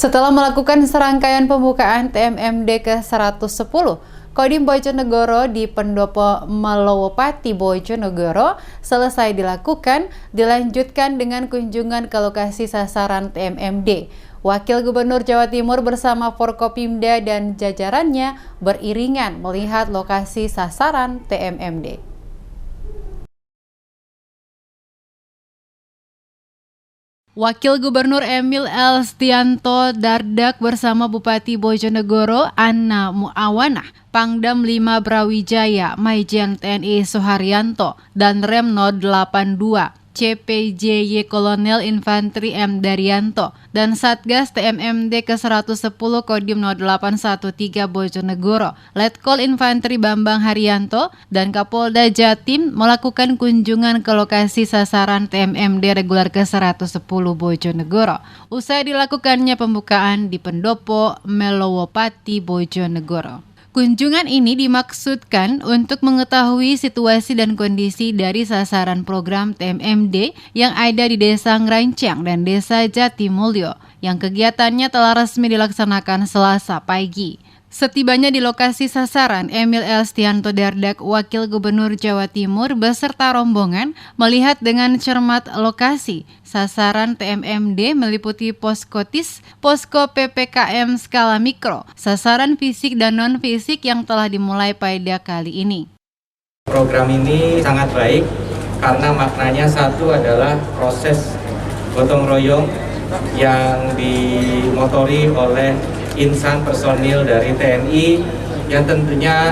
Setelah melakukan serangkaian pembukaan TMMD ke-110, Kodim Bojonegoro di Pendopo Melowopati Bojonegoro selesai dilakukan, dilanjutkan dengan kunjungan ke lokasi sasaran TMMD. Wakil Gubernur Jawa Timur bersama Forkopimda dan jajarannya beriringan melihat lokasi sasaran TMMD. Wakil Gubernur Emil Elstianto Dardak bersama Bupati Bojonegoro Anna Muawanah, Pangdam 5 Brawijaya Maijen TNI Soeharyanto, dan Remno 82 CPJY Kolonel Infantri M. Daryanto, dan Satgas TMMD ke-110 Kodim 0813 Bojonegoro, Letkol Infantri Bambang Haryanto, dan Kapolda Jatim melakukan kunjungan ke lokasi sasaran TMMD reguler ke-110 Bojonegoro. Usai dilakukannya pembukaan di Pendopo Melowopati Bojonegoro. Kunjungan ini dimaksudkan untuk mengetahui situasi dan kondisi dari sasaran program TMMD yang ada di Desa Ngerancang dan Desa Jatimulyo, yang kegiatannya telah resmi dilaksanakan Selasa pagi. Setibanya di lokasi sasaran, Emil Elstianto Dardak, Wakil Gubernur Jawa Timur beserta rombongan melihat dengan cermat lokasi. Sasaran TMMD meliputi poskotis, posko PPKM skala mikro, sasaran fisik dan non-fisik yang telah dimulai pada kali ini. Program ini sangat baik karena maknanya satu adalah proses gotong royong yang dimotori oleh insan personil dari TNI yang tentunya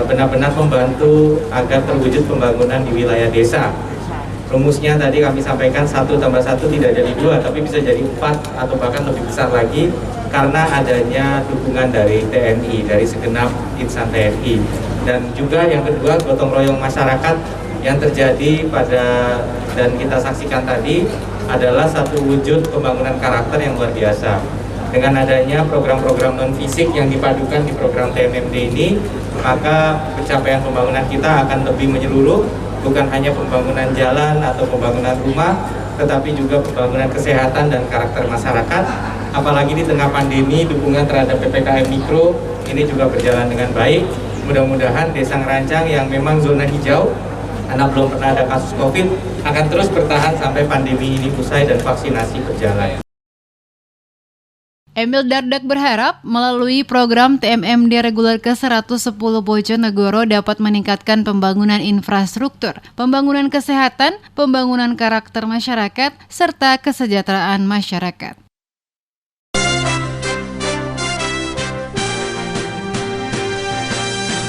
benar-benar membantu agar terwujud pembangunan di wilayah desa. Rumusnya tadi kami sampaikan 1 + 1 tidak jadi 2, tapi bisa jadi 4 atau bahkan lebih besar lagi karena adanya dukungan dari TNI, dari segenap insan TNI. Dan juga yang kedua, gotong royong masyarakat yang terjadi dan kita saksikan tadi adalah satu wujud pembangunan karakter yang luar biasa. Dengan adanya program-program non-fisik yang dipadukan di program TMMD ini, maka pencapaian pembangunan kita akan lebih menyeluruh, bukan hanya pembangunan jalan atau pembangunan rumah, tetapi juga pembangunan kesehatan dan karakter masyarakat. Apalagi di tengah pandemi, dukungan terhadap PPKM Mikro ini juga berjalan dengan baik. Mudah-mudahan Desa Ngerancang yang memang zona hijau, karena belum pernah ada kasus COVID, akan terus bertahan sampai pandemi ini usai dan vaksinasi berjalan. Emil Dardak berharap melalui program TMMD reguler ke-110 Bojonegoro dapat meningkatkan pembangunan infrastruktur, pembangunan kesehatan, pembangunan karakter masyarakat, serta kesejahteraan masyarakat.